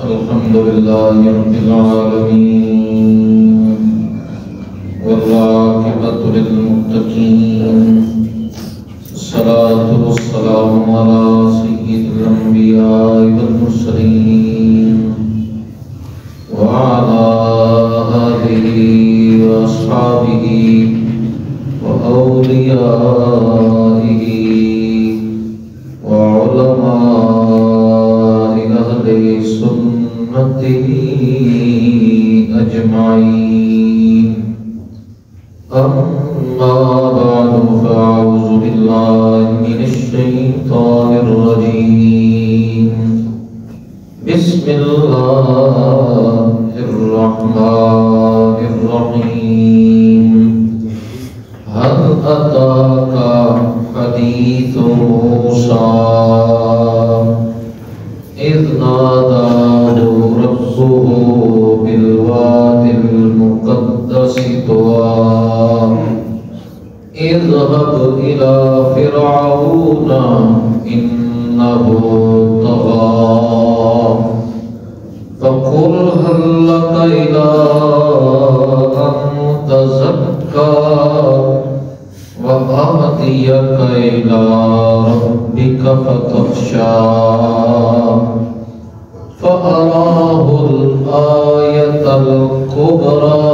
الحمد لله رب العالمين والعاقبة للمتقين الصلاة والسلام على سيد الأنبياء والمرسلين وعلى آله وأصحابه وأوليائه وعلماء أهل سنته أجمعين. أما بعد فأعوذ بالله من الشيطان الرجيم. بسم الله الرحمن الرحيم. هل أتاك حديث موسى إذ ناداه ربه بالواد المقدس طوى اذهب إلى فرعون إنه طغى فقل هل لك إلى أن تزكى وأهديك إلى ربك فتخشى فأراه الآية الكبرى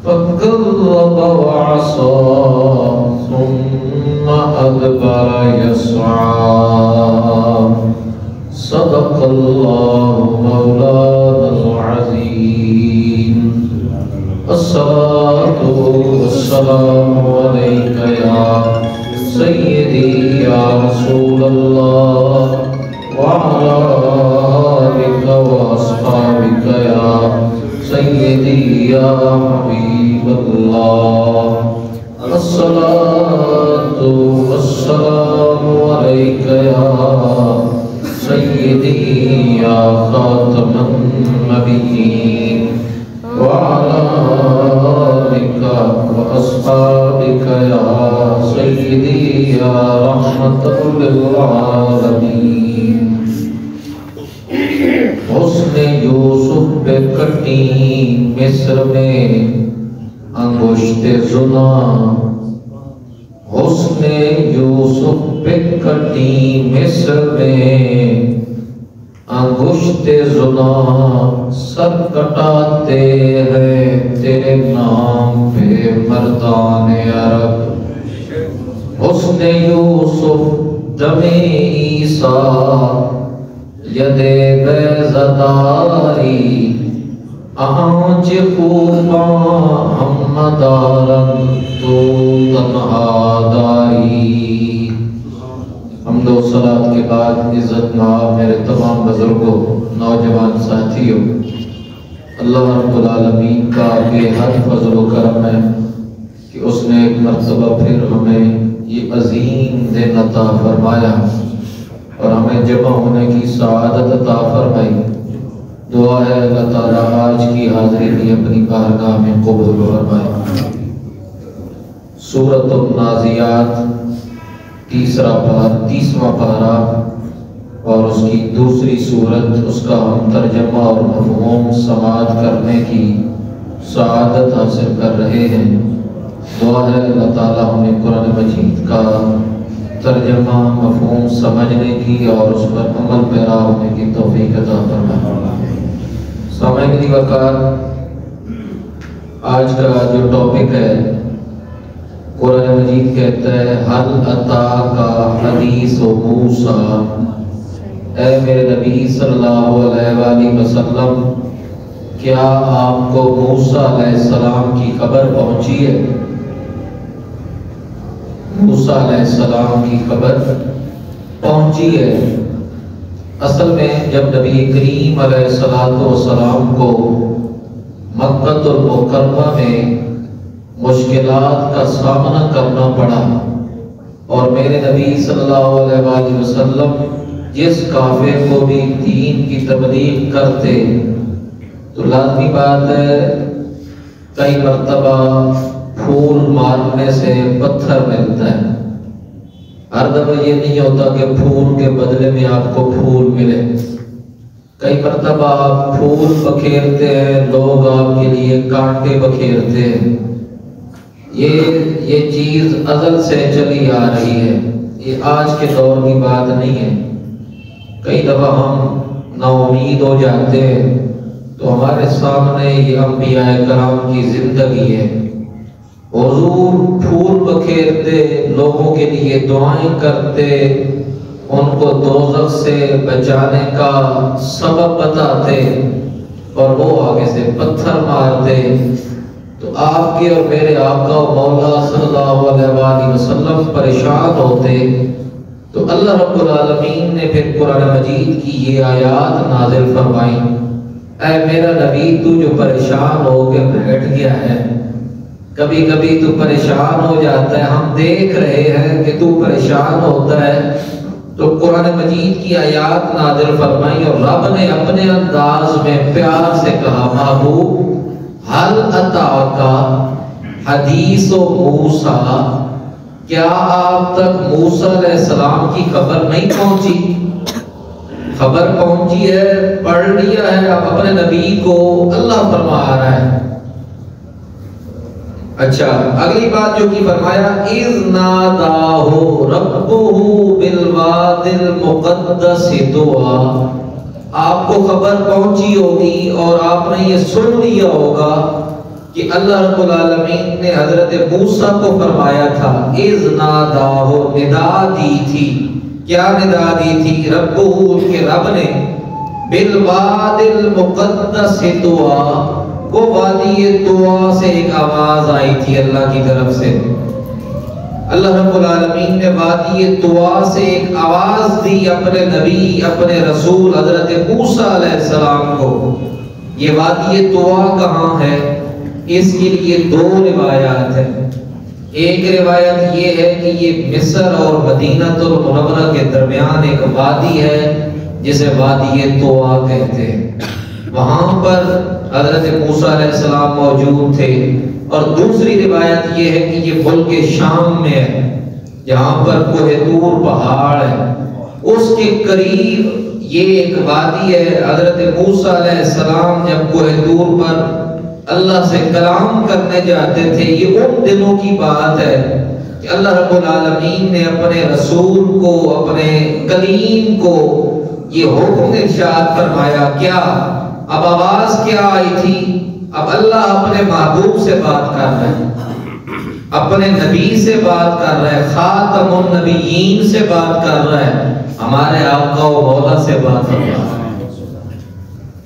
فكذب وعصى ثم أدبر يسعى. صدق الله مولانا العظيم. الصلاة والسلام عليك يا سيدي يا رسول الله وعلى آلك وأصحابك يا سيدي يا حبيب الله. الصلاة والسلام عليك يا سيدي يا خاتم النبيين وعلى آلك وأصحابك يا سيدي يا رحمة للعالمين. حسن یوسف پہ کٹی مصر میں انگشت زنا. حسن یوسف پہ کٹی مصر میں انگشت زنا. سر کٹاتے ہیں تیرے نام پہ مردان عرب. حسن یوسف دم عیسیٰ ید بیزداری آنچ خوباں ہم مدارن تو تنہا داری. حمد و صلات کے بعد عزت نواب میرے تمام بزرگوں نوجوان ساتھیوں، اللہ رب العالمین کا بے حد فضل و کرم ہے کہ اس نے ایک مرتبہ پھر ہمیں یہ عظیم دن عطا فرمایا اور ہمیں جمع ہونے کی سعادت عطا فرمائی. دعا ہے اللہ تعالیٰ آج کی حاضری بھی اپنی بارگاہ میں قبول فرمائے. سورۃ النازعات تیسواں پارہ اور اس کی دوسری صورت، اس کا ہم ترجمہ اور مفہوم سماعت کرنے کی سعادت حاصل کر رہے ہیں. دعا ہے اللہ تعالیٰ ہمیں قرآن مجید کا ترجمہ مفہوم سمجھنے کی اور اس پر عمل پیرا ہونے کی توفیق عطا فرمائے. سامعین کی وقار، آج کا جو ٹاپک ہے، قرآن مجید کہتا ہے حل اتاک حدیث موسیٰ. اے میرے نبی صلی اللہ علیہ وآلہ وسلم، کیا آپ کو موسیٰ علیہ السلام کی خبر پہنچی ہے؟ موسیٰ علیہ السلام کی خبر پہنچی ہے. اصل میں جب نبی کریم علیہ السلام کو مکہ المکرمہ میں مشکلات کا سامنا کرنا پڑا اور میرے نبی صلی اللہ علیہ وآلہ وسلم جس کافر کو بھی دین کی تبلیغ کرتے تو لازمی بات ہے کئی مرتبہ پھول مارنے سے پتھر ملتا ہے. ہر دفعہ یہ نہیں ہوتا کہ پھول کے بدلے میں آپ کو پھول ملے. کئی مرتبہ آپ پھول بکھیرتے ہیں، لوگ آپ کے لیے کانٹے بکھیرتے ہیں۔ یہ چیز ازل سے چلی آ رہی ہے، یہ آج کے دور کی بات نہیں ہے۔ کئی دفعہ ہم نا امید ہو جاتے ہیں تو ہمارے سامنے یہ انبیاء کرام کی زندگی ہے۔ حضور پھول بکھیرتے، لوگوں کے لیے دعائیں کرتے، ان کو دوزخ سے بچانے کا سبب بتاتے، اور وہ آگے سے پتھر مارتے، تو آپ کے اور میرے آقا و مولا صلی اللہ علیہ وآلہ وسلم پریشان ہوتے۔ تو اللہ رب العالمین نے پھر قرآن مجید کی یہ آیات نازل فرمائی، اے میرا نبی تو جو پریشان ہو کے بیٹھ گیا ہے، کبھی کبھی تو پریشان ہو جاتا ہے، ہم دیکھ رہے ہیں کہ تو پریشان ہوتا ہے، تو قرآن مجید کی آیات نازل فرمائی اور رب نے اپنے انداز میں پیار سے کہا، محبوب حل اتاک حدیث موسیٰ، کیا آپ تک موسیٰ علیہ السلام کی خبر نہیں پہنچی؟ خبر پہنچی ہے، پڑھ لیا ہے اب اپنے نبی کو، اللہ فرما رہا ہے۔ اچھا، اگلی بات جو کی فرمایا، اذ ناداہ ربہ بالواد المقدس طویٰ، آپ کو خبر پہنچی ہوگی اور آپ نے یہ سن لیا ہوگا کہ اللہ رب العالمین نے حضرت موسیٰ کو فرمایا تھا، اذ ناداہ، ندا دی تھی، کیا ندا دی تھی؟ ربہ، کے رب نے، بالواد المقدس طویٰ، وہ وادی طویٰ سے ایک آواز آئی تھی اللہ کی طرف سے۔ اللہ رب العالمین نے وادی طویٰ سے ایک آواز دی اپنے نبی، اپنے رسول حضرت موسیٰ علیہ السلام کو۔ یہ وادی طویٰ کہاں ہے؟ اس کے لیے دو روایات ہیں۔ ایک روایت یہ ہے کہ یہ مصر اور مدینہ المنورہ کے درمیان ایک وادی ہے جسے وادی طویٰ کہتے ہیں، وہاں پر حضرت موسیٰ علیہ السلام موجود تھے۔ اور دوسری روایت یہ ہے کہ یہ ملک شام میں ہے، جہاں پر کوہ طور پہاڑ ہے، اس کے قریب یہ ایک وادی ہے۔ حضرت موسیٰ علیہ السلام جب کوہ طور پر اللہ سے کلام کرنے جاتے تھے، یہ ان دنوں کی بات ہے کہ اللہ رب العالمین نے اپنے رسول کو، اپنے کلیم کو یہ حکم ارشاد فرمایا۔ کیا؟ اب آواز کیا آئی تھی؟ اب اللہ اپنے محبوب سے بات کر رہے ہیں، اپنے نبی سے بات کر رہے ہیں، خاتم النبیین سے بات کر رہے ہیں، ہمارے آقا و مولا سے بات کر رہا ہے۔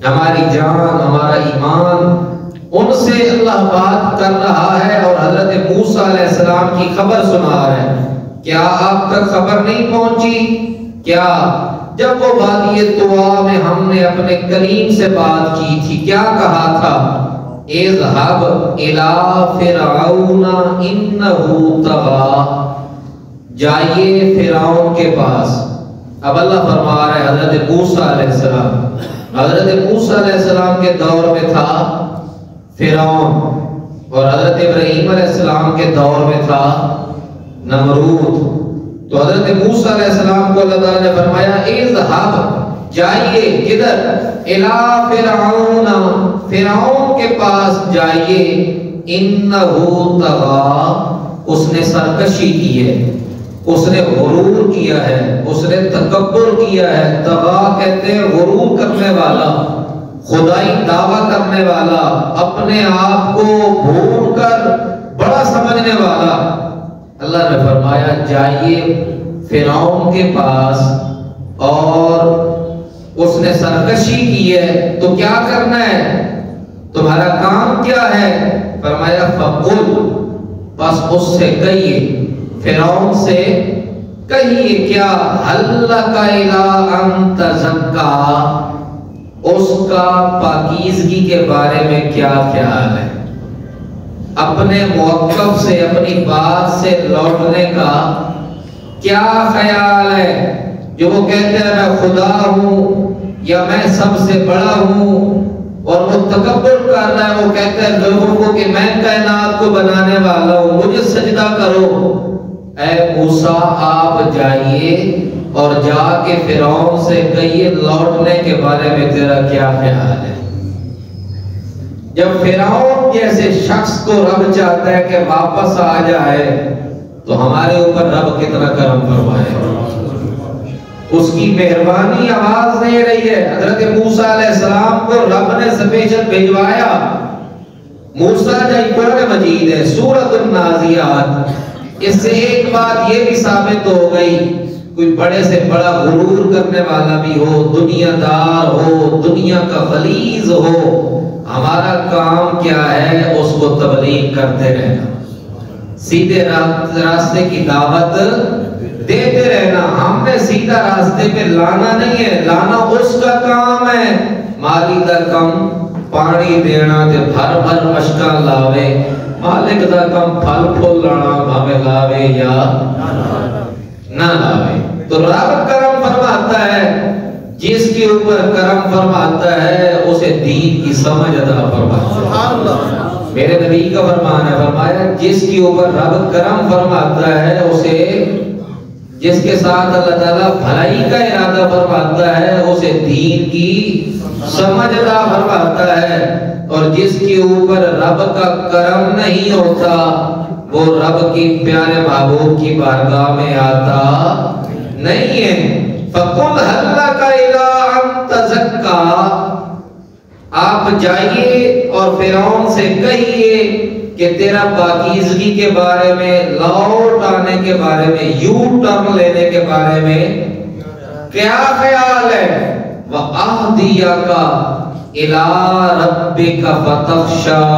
ہماری جان، ہمارا ایمان، ان سے اللہ بات کر رہا ہے اور حضرت موسیٰ علیہ السلام کی خبر سنا رہے ہیں۔ کیا آپ تک خبر نہیں پہنچی؟ کیا جب وہ وادی طویٰ میں ہم نے اپنے کلیم سے بات کی تھی، کیا کہا تھا؟ اذهب الى فرعون انه طغى، جائیے فرعون کے پاس۔ اب اللہ فرما رہے حضرت موسیٰ علیہ السلام، حضرت موسیٰ علیہ السلام کے دور میں تھا فرعون، اور حضرت ابراہیم علیہ السلام کے دور میں تھا نمرود۔ تو حضرت موسیٰ علیہ السلام کو اللہ تعالیٰ نے فرمایا، اذهب، جائیے، کدھر؟ الی فرعون، فرعون کے پاس جائیے، انہو طغی، اس نے سرکشی کی ہے، اس نے غرور کیا ہے، اس نے تکبر کیا ہے۔ طغی کہتے ہیں غرور کرنے والا، خدائی دعویٰ کرنے والا، اپنے آپ کو بھول کر بڑا سمجھنے والا۔ اللہ نے فرمایا جائیے فرعون کے پاس، اور اس نے سرکشی کی ہے، تو کیا کرنا ہے؟ تمہارا کام کیا ہے؟ فرمایا فقل، بس اس سے کہیے، فرعون سے کہیے کیا، حلک الی ان تزکا، اس کا پاکیزگی کے بارے میں کیا خیال ہے؟ اپنے موقف سے، اپنی بات سے لوٹنے کا کیا خیال ہے؟ جو وہ کہتے ہیں میں خدا ہوں یا میں سب سے بڑا ہوں، اور وہ تکبر کر رہا ہے، وہ کہتا ہے لوگوں کو کہ میں کائنات کو بنانے والا ہوں، مجھے سجدہ کرو۔ اے موسیٰ آپ جائیے اور جا کے فرعون سے کہیے لوٹنے کے بارے میں تیرا کیا خیال ہے۔ جب فرعون جیسے شخص کو رب چاہتا ہے کہ واپس آ جائے تو ہمارے اوپر رب کتنا کرم فرمائے۔ اس کی مہربانی آواز دے رہی ہے۔ حضرت موسیٰ علیہ السلام کو رب نے سپیشل بھیجوایا۔ موسیٰ جب قرآن مجید ہے سورۃ النازعات، اس سے ایک بات یہ بھی ثابت ہو گئی، کوئی بڑے سے بڑا غرور کرنے والا بھی ہو، دنیا دار ہو، دنیا کا غلیظ ہو، ہمارا کام کیا ہے؟ اس کو تبلیغ کرتے رہنا، سیدھے راستے کی دعوت دیتے رہنا۔ ہم نے سیدھا راستے پہ لانا نہیں ہے، لانا اس کا کام ہے۔ مالی دا کم پانی دینا تے بھر بھر مشکا لاوے، مالک دا کم پھل پھول لانا بھاوے لاوے یا نہ لاوے۔ تو رب کرم فرماتا ہے، جس کے اوپر کرم فرماتا ہے اسے دین کی سمجھ عطا فرماتا ہے۔ میرے نبی کا فرمان ہے، فرمایا جس کے اوپر رب کرم فرماتا ہے اسے، جس کے ساتھ اللہ تعالیٰ بھلائی کا ارادہ فرماتا ہے اسے دین کی سمجھ عطا فرماتا ہے، اور جس کے اوپر رب کا کرم نہیں ہوتا وہ رب کی پیارے محبوب کی بارگاہ میں آتا نہیں ہے۔ فَقُلْ هَلْ لَكَ إِلَىٰ أَن تَزَكَّىٰ، آپ جائیے اور فرعون سے کہیے کہ تیرا پاکیزگی کے بارے میں، لوٹ آنے کے بارے میں، یو ٹرن لینے کے بارے میں کیا خیال ہے۔ وَأَهْدِيَكَ إِلَىٰ رَبِّكَ فَتَخْشَىٰ،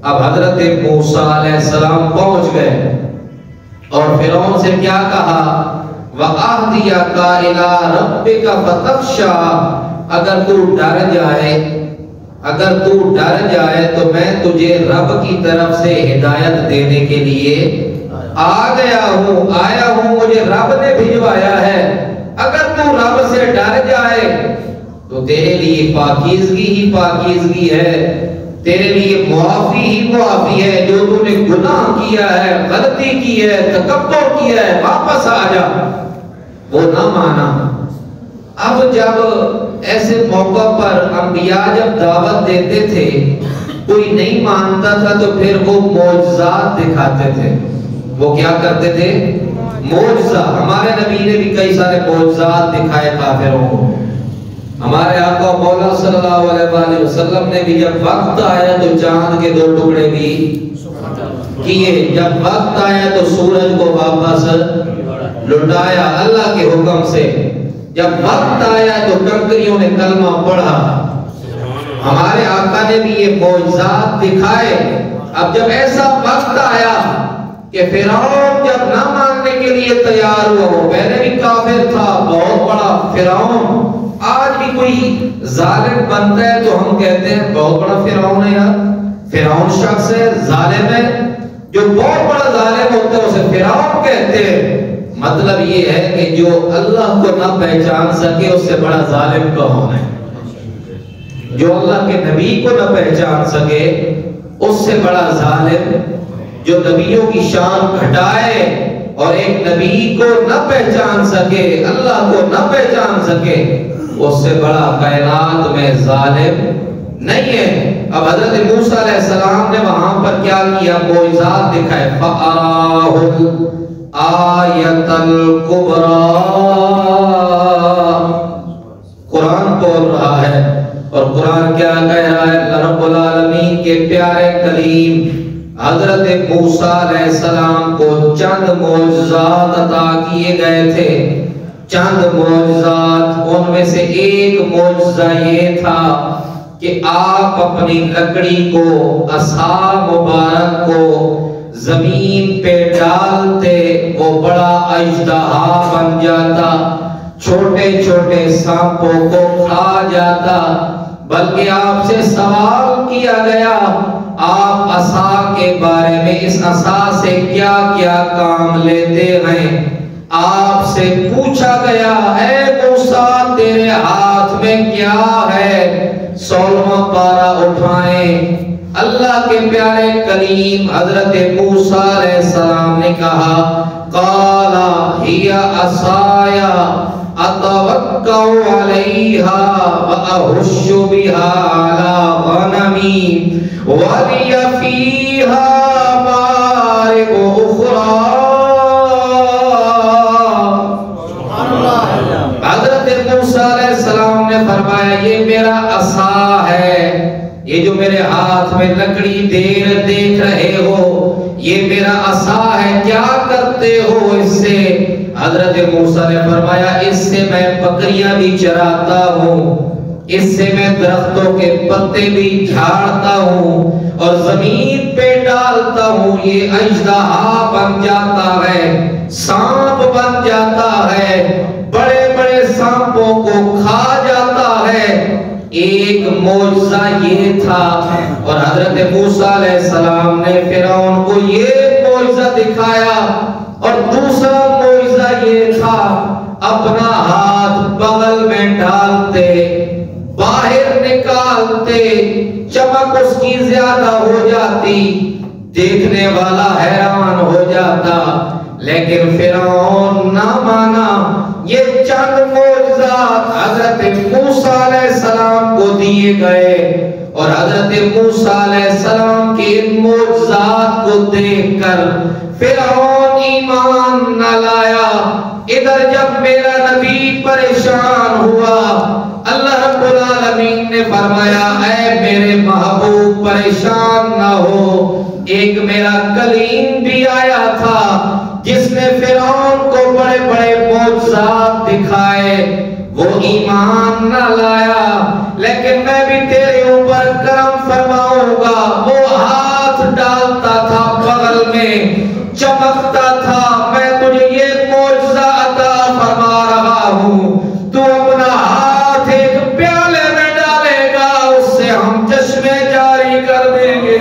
اب حضرت موسیٰ علیہ السلام پہنچ گئے اور فرعون سے کیا کہا؟ وَأَهْدِيَكَ إِلَىٰ رَبِّكَ فَتَخْشَىٰ، اگر تو ڈر جائے تو میں تجھے رب کی طرف سے ہدایت دینے کے لیے آیا ہوں، مجھے رب نے بھجوایا ہے۔ اگر تو رب سے ڈر جائے تو تیرے لیے پاکیزگی ہی پاکیزگی ہے، تیرے لیے معافی ہی معافی ہے۔ جو تو نے گناہ کیا ہے، غلطی کی ہے، تکبر کیا ہے، واپس آ جا۔ وہ نہ مانا۔ اب جب ایسے موقع پر انبیاء جب دعوت دیتے تھے کوئی نہیں مانتا تھا تو پھر وہ معجزات دکھاتے تھے۔ وہ کیا کرتے تھے؟ معجزہ۔ ہمارے نبی نے بھی کئی سارے معجزات دکھائے کافروں کو۔ ہمارے آقا مولا صلی اللہ علیہ وآلہ وسلم نے بھی جب وقت آیا تو چاند کے 2 ٹکڑے بھی کیے، جب وقت آیا تو سورج کو واپس لٹایا اللہ کے حکم سے، جب وقت آیا تو کنکریوں نے کلمہ پڑھا۔ ہمارے آقا نے بھی یہ معجزات دکھائے۔ اب جب ایسا وقت آیا کہ فرعون جب نہ ماننے کے لیے تیار ہوا، وہ پہلے بھی کافر تھا، بہت بڑا فرعون۔ آج بھی کوئی ظالم بنتا ہے تو ہم کہتے ہیں بہت بڑا فرعون ہے یار، فرعون شخص ہے، ظالم ہے۔ جو بہت بڑا ظالم ہوتا ہے اسے فرعون کہتے ہیں۔ مطلب یہ ہے کہ جو اللہ کو نہ پہچان سکے اس سے بڑا ظالم کون ہے؟ جو اللہ کے نبی کو نہ پہچان سکے اس سے بڑا ظالم، جو نبیوں کی شان گھٹائے اور ایک نبی کو نہ پہچان سکے، اللہ کو نہ پہچان سکے، اس سے بڑا کائنات میں ظالم نہیں ہے۔ اب حضرت موسیٰ علیہ السلام نے وہاں پر کیا کیا؟ معجزات دکھائے۔ فَأَرَاهُ آیت الکبریٰ، قرآن بول رہا ہے اور قرآن کیا کہہ رہا ہے؟ رب العالمین کے پیارے کلیم حضرت موسیٰ علیہ السلام کو چند معجزات عطا کیے گئے تھے، چند معجزات۔ ان میں سے ایک معجزہ یہ تھا کہ آپ اپنی لکڑی کو، عصا مبارک کو زمین پہ ڈالتے وہ بڑا اژدہا بن جاتا، چھوٹے چھوٹے سانپوں کو کھا جاتا۔ بلکہ آپ سے سوال کیا گیا آپ عصا کے بارے میں، اس عصا سے کیا کیا کام لیتے ہیں؟ آپ سے پوچھا گیا اے موسیٰ تیرے ہاتھ میں کیا ہے؟ 16واں پارہ اٹھائیں۔ اللہ کے پیارے کلیم حضرت موسیٰ علیہ السلام نے کہا قال هي عصاي اتوکأ علیہا واہش بها علی غنمی ولی فیہا مارب اخرى. حضرت موسیٰ علیہ السلام نے فرمایا یہ میرا عصا ہے، یہ جو میرے ہاتھ میں لکڑی دیکھ رہے ہو یہ میرا عصا ہے، کیا کرتے ہو اس سے؟ حضرت موسیٰ نے فرمایا اس سے میں بکریاں بھی چراتا ہوں، اس سے میں درختوں کے پتے بھی جھاڑتا ہوں اور زمین پہ ڈالتا ہوں، یہ اژدہا بن جاتا ہے، سانپ بن جاتا ہے، بڑے بڑے سانپوں کو کھا جاتا ہے. ایک معجزہ یہ تھا. اور حضرت موسیٰ علیہ السلام نے فرعون کو یہ معجزہ دکھایا. اور دوسرا معجزہ یہ تھا اپنا ہاتھ بغل میں ڈالتے باہر نکالتے چمک اس کی زیادہ ہو جاتی، دیکھنے والا حیران ہو جاتا. لیکن فرعون نہ مانا. یہ چند معجزات حضرت موسیٰ علیہ السلام کو دیے گئے اور حضرت موسیٰ علیہ السلام کے ان معجزات کو دیکھ کر فرعون ایمان نہ لایا. ادھر جب میرا نبی پریشان ہوا اللہ رب العالمین نے فرمایا اے میرے محبوب پریشان نہ ہو. ایک میرا کلیم بھی آیا تھا جس نے فرعون کو بڑے بڑے معجزات دکھائے، وہ ایمان نہ لایا. لیکن میں بھی تیرے اوپر کرم فرماؤں گا. وہ ہاتھ ڈالتا تھا بغل میں چمکتا تھا. میں تجھے یہ معجزہ عطا فرما رہا ہوں، تو اپنا ہاتھ ایک پیالے میں ڈالے گا اس سے ہم چشمے جاری کر دیں گے.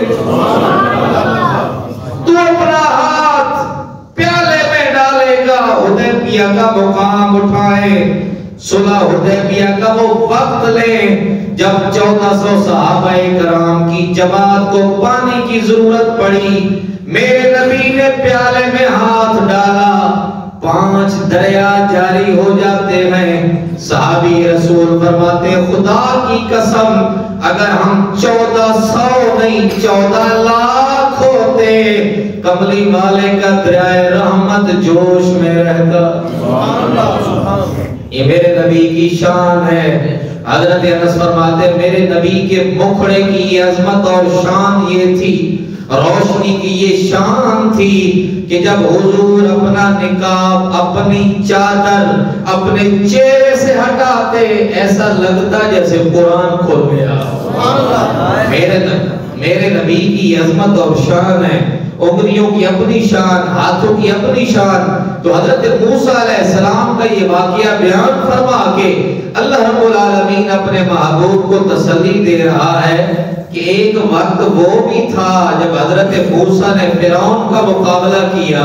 تو اپنا ہاتھ پیالے میں ڈالے گا. حدیبیہ کا مقام اٹھائے، صلح حدیبیہ کا وہ وقت لے جب 1400 صحابہ کرام کی جماعت کو پانی کی ضرورت پڑی. میرے نبی نے پیالے میں ہاتھ ڈالا، 5 دریا جاری ہو جاتے ہیں. صحابی رسول فرماتے خدا کی قسم اگر ہم 1400 نہیں 14 لاکھ ہوتے کملی والے کا دریائے رحمت جوش میں رہتا. یہ میرے نبی کی شان ہے. حضرت انس فرماتے میرے نبی کے مکھڑے کی عظمت اور شان یہ تھی، روشنی کی یہ شان تھی کہ جب حضور اپنا نقاب اپنی چادر اپنے چہرے سے ہٹاتے ایسا لگتا جیسے قرآن کھل گیا. میرے نبی کی عظمت اور شان ہے. انگلیوں کی اپنی شان، ہاتھوں کی اپنی شان. تو حضرت موسیٰ علیہ السلام کا یہ واقعہ بیان فرما کے اللہ رب العالمین اپنے محبوب کو تسلی دے رہا ہے کہ ایک وقت وہ بھی تھا جب حضرت موسیٰ نے فرعون کا مقابلہ کیا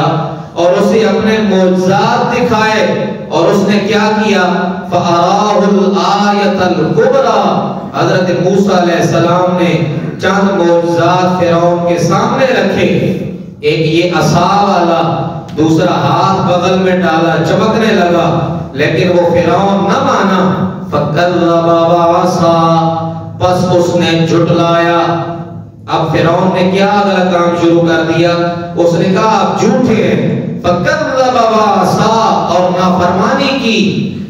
اور اسے اپنے معجزات دکھائے. اور اس نے کیا کیا؟ فَأَرَاهُ الْآيَةَ الْكُبْرَى. حضرت موسیٰ علیہ السلام نے چند معجزات فرعون کے سامنے رکھے. ایک یہ عصا والا، دوسرا ہاتھ بغل میں ڈالا چمکنے لگا. لیکن وہ فرعون نہ مانا. فَكَذَّبَ وَعَصَى. پس اس نے جھٹلایا. اب فرعون نے کیا اگلا کام شروع کر دیا؟ اس نے کہا آپ جھوٹے ہیں. فَكَذَّبَ وَعَصَى. اور نافرمانی کی.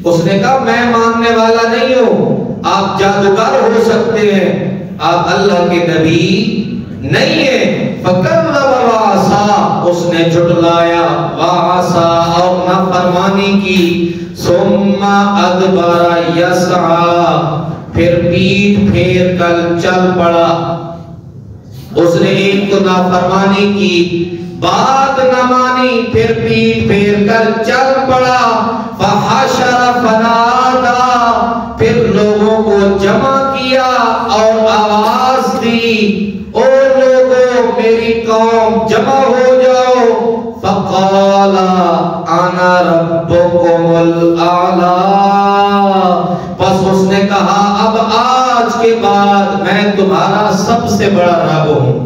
اس نے کہا میں ماننے والا نہیں ہوں، آپ جادوگر ہو سکتے ہیں، آپ اللہ کے نبی نہیں ہیں. فَكَذَّبَ وَعَصَى. اس نے جھٹلایا وَعَصَى اور نافرمانی کی. ثُمَّ أَدْبَرَ يَسْعَى. پھر پیٹ پھیر کر چل پڑا. اس نے ایک تو نافرمانی کی، بات نہ مانی، پھر پیٹ پھیر کر چل پڑا. فحشر فنادى. پھر لوگوں کو جمع کیا اور آواز دی او لوگوں میری قوم جمع ہو جاؤ. فقال انا ربكم الاعلى. پس اس نے کہا اب آج کے بعد میں تمہارا سب سے بڑا رب ہوں.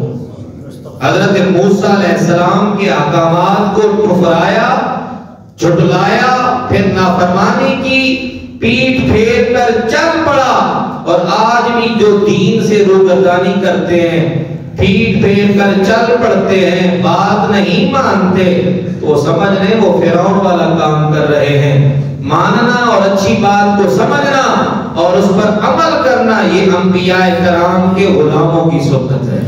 حضرت موسیٰ علیہ السلام کے احکامات کو ٹھکرایا، جھٹلایا، پھر نافرمانی کی، پیٹ پھیر کر چل پڑا۔ اور آج بھی جو دین سے روگردانی کرتے ہیں، پیٹ پھیر کر چل پڑتے ہیں، بات نہیں مانتے، تو وہ سمجھ لیں وہ فرعون والا کام کر رہے ہیں۔ ماننا اور اچھی بات کو سمجھنا اور اس پر عمل کرنا، یہ انبیاء کرام کے غلاموں کی سنت ہے۔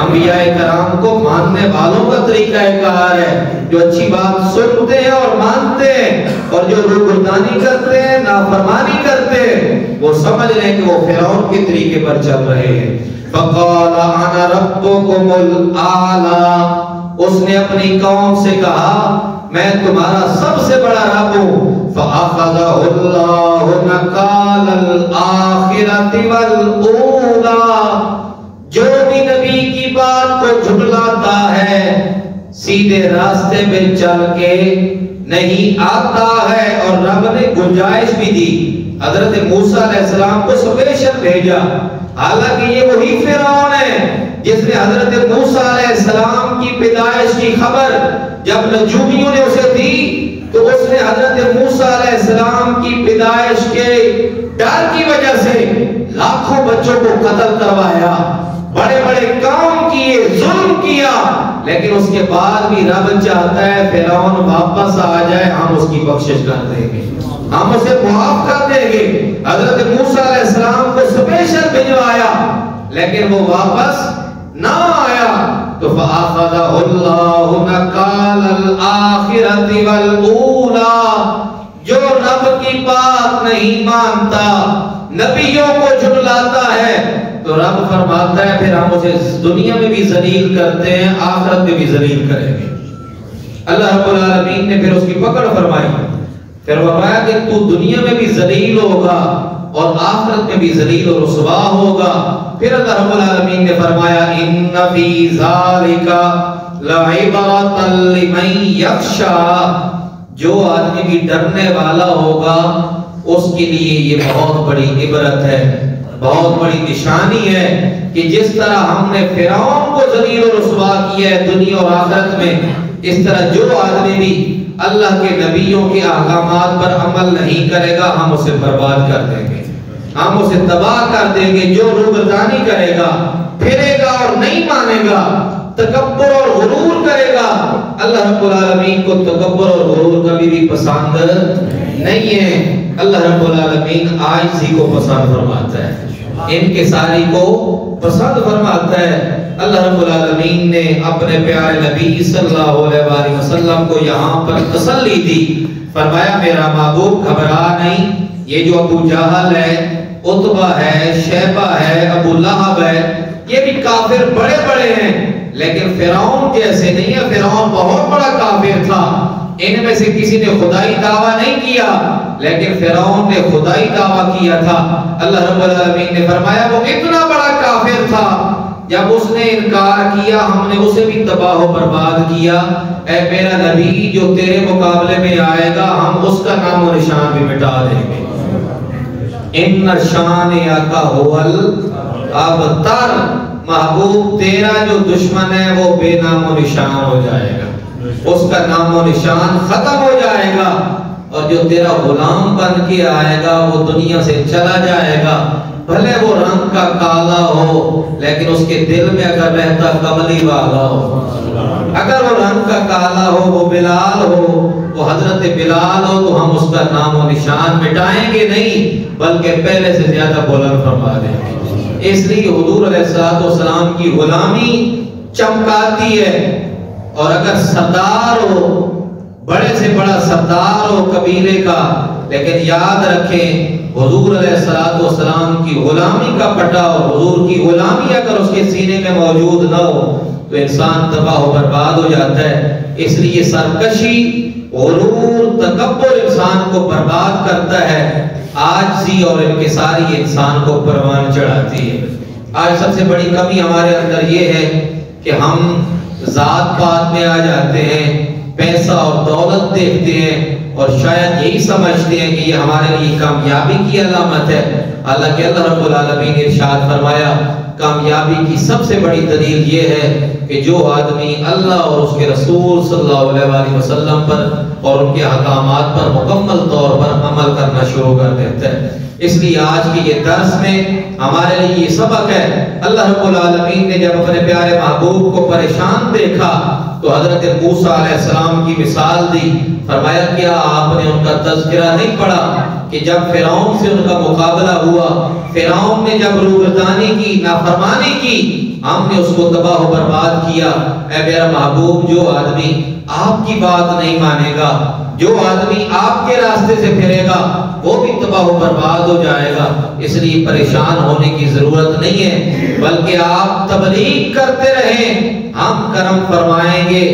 انبیاء کرام کو ماننے والوں کا طریقہ کار ہے، جو اچھی بات سنتے ہیں اور مانتے ہیں، اور جو روگردانی کرتے ہیں، نافرمانی کرتے ہیں، وہ سمجھ لیں کہ وہ فرعون کے طریقے پر چل رہے ہیں۔ فَقَالَ أَنَا رَبُّكُمُ الْأَعْلَىٰ، اس نے اپنی قوم سے کہا میں تمہارا سب سے بڑا رب ہوں۔ فَأَخَذَهُ اللَّهُ نَكَالَ الْآخِرَةِ وَالْأُولَىٰ، جو بھی نبی کی بات کو جھٹلاتا ہے، سیدھے راستے میں چل کے نہیں آتا ہے، اور رب نے گنجائش بھی دی۔ حضرت موسیٰ علیہ السلام کو سپیشل بھیجا، حالانکہ یہ وہی فرعون ہے جس نے حضرت موسیٰ علیہ السلام کی پیدائش کی خبر جب نجومیوں نے اسے دی، تو اس نے حضرت موسیٰ علیہ السلام کی پیدائش کے ڈر کی وجہ سے لاکھوں بچوں کو قتل کروایا، بڑے بڑے کام کیے، ظلم کیا، لیکن اس کے بعد بھی رب چاہتا ہے فرعون واپس آ جائے، ہم اس کی بخشش کر دیں گے، ہم اسے معاف کر دیں گے۔ حضرت موسیٰ علیہ السلام کو سپیشل بھجوایا، لیکن وہ واپس نہ آیا، تو فَأَخَذَهُ اللَّهُ نَكَالَ الْآخِرَةِ وَالْأُولَىٰ، جو رب کی بات نہیں مانتا، نبیوں کو جھٹلاتا ہے، تو رب فرماتا ہے پھر ہم اسے دنیا میں بھی ذلیل کرتے ہیں، آخرت میں بھی ذلیل کریں گے۔ اللہ رب العالمین نے پھر اس کی پکڑ فرمائی، پھر فرمایا کہ تو دنیا میں بھی ذلیل ہوگا اور آخرت میں بھی ذلیل و رسوا ہوگا۔ پھر اللہ رب العالمین نے فرمایا ان فی ذالک لعبرۃ لمن یخشی، جو آدمی بھی ڈرنے والا ہوگا اس کے لیے یہ بہت بڑی عبرت ہے، بہت بڑی نشانی ہے کہ جس طرح ہم نے فرعون کو ذلیل و رسوا کیا ہے دنیا اور آخرت میں، اس طرح جو آدمی بھی اللہ کے نبیوں کے احکامات پر عمل نہیں کرے گا ہم اسے برباد کر دیں گے، ہم اسے تباہ کر دیں گے۔ جو روگردانی کرے گا، پھرے گا اور نہیں مانے گا، تکبر اور غرور کرے گا، اللہ رب العالمین کو تکبر اور غرور کبھی بھی پسند نہیں ہے۔ اللہ رب العالمین عاجزی کو پسند فرماتا ہے، انکساری کو پسند فرماتا ہے۔ اللہ رب العالمین نے اپنے پیارے نبی صلی اللہ علیہ وآلہ وسلم کو یہاں پر تسلی دی، فرمایا میرا محبوب گھبرا نہیں، یہ جو ابو جہل ہے، عتبہ ہے، شیبہ ہے، ابو لہب ہے، یہ بھی کافر بڑے بڑے ہیں، لیکن فرعون جیسے نہیں ہے، فرعون بہت بڑا کافر تھا، ان میں سے کسی نے خدائی دعویٰ نہیں کیا، لیکن فرعون نے خدائی دعویٰ کیا تھا۔ اللہ رب العالمین نے فرمایا وہ اتنا بڑا کافر تھا، جب اس نے انکار کیا ہم نے اسے بھی تباہ و برباد کیا۔ اے میرا نبی جو تیرے مقابلے میں آئے گا ہم اس کا نام و نشان بھی مٹا دیں گے۔ ان شانئک هو الابتر، محبوب تیرا جو دشمن ہے وہ بے نام و نشان ہو جائے گا، اس کا نام و نشان ختم ہو جائے گا، اور جو تیرا غلام بن کے آئے گا وہ دنیا سے چلا جائے گا، بھلے وہ رنگ کا کالا ہو لیکن اس کے دل میں اگر رہتا کملی والا ہو، اگر وہ رنگ کا کالا ہو، وہ بلال ہو، وہ حضرت بلال ہو، تو ہم اس کا نام و نشان مٹائیں گے نہیں بلکہ پہلے سے زیادہ بلند فرما دیں گے۔ اس لیے حضور علیہ السلام کی غلامی چمکاتی ہے، اور اگر سردار ہو، بڑے سے بڑا سردار ہو قبیلے کا، لیکن یاد رکھیں حضور علیہ السلام کی غلامی کا پٹا اور حضور کی غلامی اگر اس کے سینے میں موجود نہ ہو تو انسان تباہ و برباد ہو جاتا ہے۔ اس لیے سرکشی، غرور، تکبر انسان کو برباد کرتا ہے، عاجزی اور انکساری انسان کو پروان چڑھاتی ہے۔ آج سب سے بڑی کمی ہمارے اندر یہ ہے کہ ہم ذات پات میں آ جاتے ہیں، پیسہ اور دولت دیکھتے ہیں اور شاید یہی سمجھتے ہیں کہ یہ ہمارے لیے کامیابی کی علامت ہے، حالانکہ اللہ رب العالمین نے ارشاد فرمایا کامیابی کی سب سے بڑی دلیل یہ ہے کہ جو آدمی اللہ اور اس کے رسول صلی اللہ علیہ وسلم پر اور ان کے احکامات پر مکمل طور پر عمل کرنا شروع کر دیتا ہے۔ اس لیے آج کی یہ درس میں ہمارے لیے یہ سبق ہے، اللہ رب العالمین نے جب اپنے پیارے محبوب کو پریشان دیکھا تو حضرت موسیٰ علیہ السلام کی مثال دی، فرمایا کیا آپ نے ان کا تذکرہ نہیں پڑھا کہ جب فرعون سے ان کا مقابلہ ہوا، فرعون نے جب روگردانی کی، نافرمانی کی، ہم نے اس کو تباہ و برباد کیا۔ اے میرا محبوب، جو آدمی آپ کی بات نہیں مانے گا، جو آدمی آپ کے راستے سے پھرے گا، وہ بھی تباہ و برباد ہو جائے گا۔ اس لیے پریشان ہونے کی ضرورت نہیں ہے، بلکہ آپ تبلیغ کرتے رہیں، ہم کرم فرمائیں گے،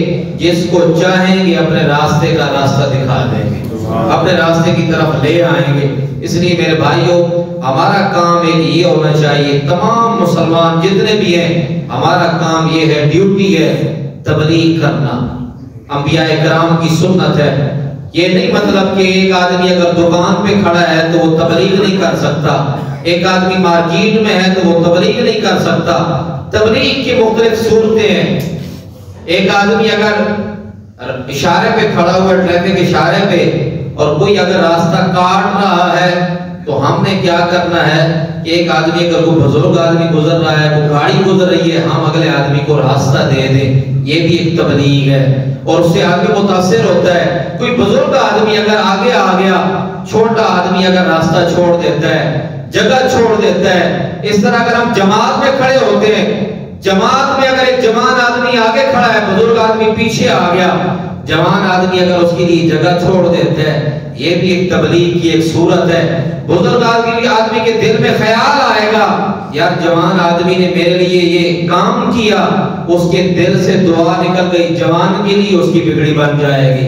جس کو چاہیں گے اپنے راستے کا راستہ دکھا دیں گے، اپنے راستے کی طرف لے آئیں گے۔ اس لیے میرے بھائیوں، ہمارا کام ایک یہ ہونا چاہیے، تمام مسلمان جتنے بھی ہیں، ہمارا کام یہ ہے، ڈیوٹی ہے تبلیغ کرنا۔ انبیاء کرام کی سنت ہے، یہ نہیں مطلب کہ ایک آدمی اگر دکان پہ کھڑا ہے تو وہ تبلیغ نہیں کر سکتا، ایک آدمی مارکیٹ میں ہے تو وہ تبلیغ نہیں کر سکتا۔ تبلیغ کی مختلف صورتیں ہیں۔ ایک آدمی اگر اشارے پہ کھڑا ہوا ٹریفک اشارے پہ اور کوئی اگر راستہ کاٹ رہا ہے تو ہم نے کیا کرنا ہے کہ ایک آدمی اگر کوئی بزرگ آدمی گزر رہا ہے، کوئی گاڑی گزر رہی ہے، ہم اگلے آدمی کو راستہ دے دیں، یہ بھی ایک تبلیغ ہے اور اس سے آدمی متاثر ہوتا ہے۔ کوئی بزرگ آدمی اگر آگے آ گیا، چھوٹا آدمی اگر راستہ چھوڑ دیتا ہے، جگہ چھوڑ دیتا ہے۔ اس طرح اگر ہم جماعت میں کھڑے ہوتے ہیں، جماعت میں اگر ایک جوان آدمی آگے کھڑا ہے، بزرگ آدمی پیچھے آ گیا، جوان آدمی اگر اس کے لیے جگہ چھوڑ دیتا ہے، یہ بھی ایک تبلیغ کی ایک صورت ہے۔ بزرگ آدمی کے دل میں خیال آئے گا، یار جوان آدمی نے میرے لیے یہ کام کیا، اس کے دل سے دعا نکل گئی، جوان کے لیے اس کی بگڑی بن جائے گی،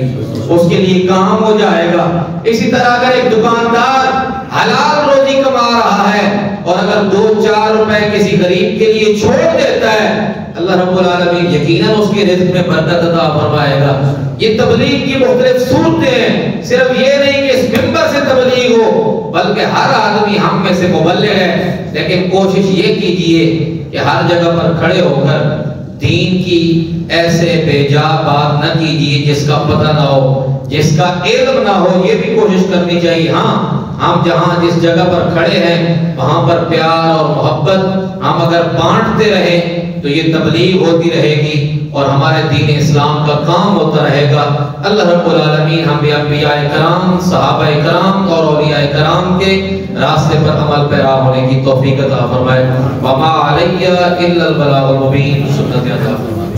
اس کے لیے کام ہو جائے گا۔ اسی طرح اگر ایک دکاندار حلال روزی کما رہا ہے اور اگر 2-4 روپے کسی غریب کے لیے چھوڑ دیتا ہے، اللہ رب العالمین یقیناً اس کے رزق میں برکت عطا فرمائے گا۔ یہ تبلیغ کی مختلف صورتیں ہیں، صرف یہ نہیں کہ اس منبر سے تبلیغ ہو، بلکہ ہر آدمی ہم میں سے مبلغ ہے، لیکن کوشش یہ کیجئے کہ ہر جگہ پر کھڑے ہو کر دین کی ایسے بے جا بات نہ کیجئے جس کا پتہ نہ ہو، جس کا علم نہ ہو، یہ بھی کوشش کرنی چاہیے۔ ہاں، ہم جہاں جس جگہ پر کھڑے ہیں وہاں پر پیار اور محبت ہم اگر بانٹتے رہیں تو یہ تبلیغ ہوتی رہے گی اور ہمارے دین اسلام کا کام ہوتا رہے گا۔ اللہ رب العالمین ہم انبیاء کرام، صحابہ کرام اور اولیاء کرام کے راستے پر عمل پیرا ہونے کی توفیق عطا فرمائے۔ وما علیہ الا البلاغ المبین، سنت عطا فرمائے۔